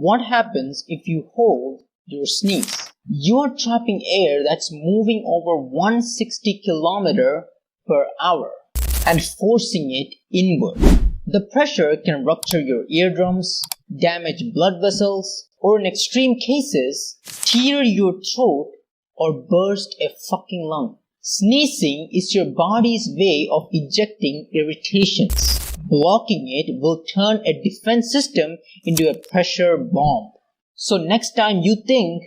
What happens if you hold your sneeze? You are trapping air that's moving over 160 km per hour and forcing it inward. The pressure can rupture your eardrums, damage blood vessels, or in extreme cases, tear your throat or burst a fucking lung. Sneezing is your body's way of ejecting irritations. Blocking it will turn a defense system into a pressure bomb. So next time you think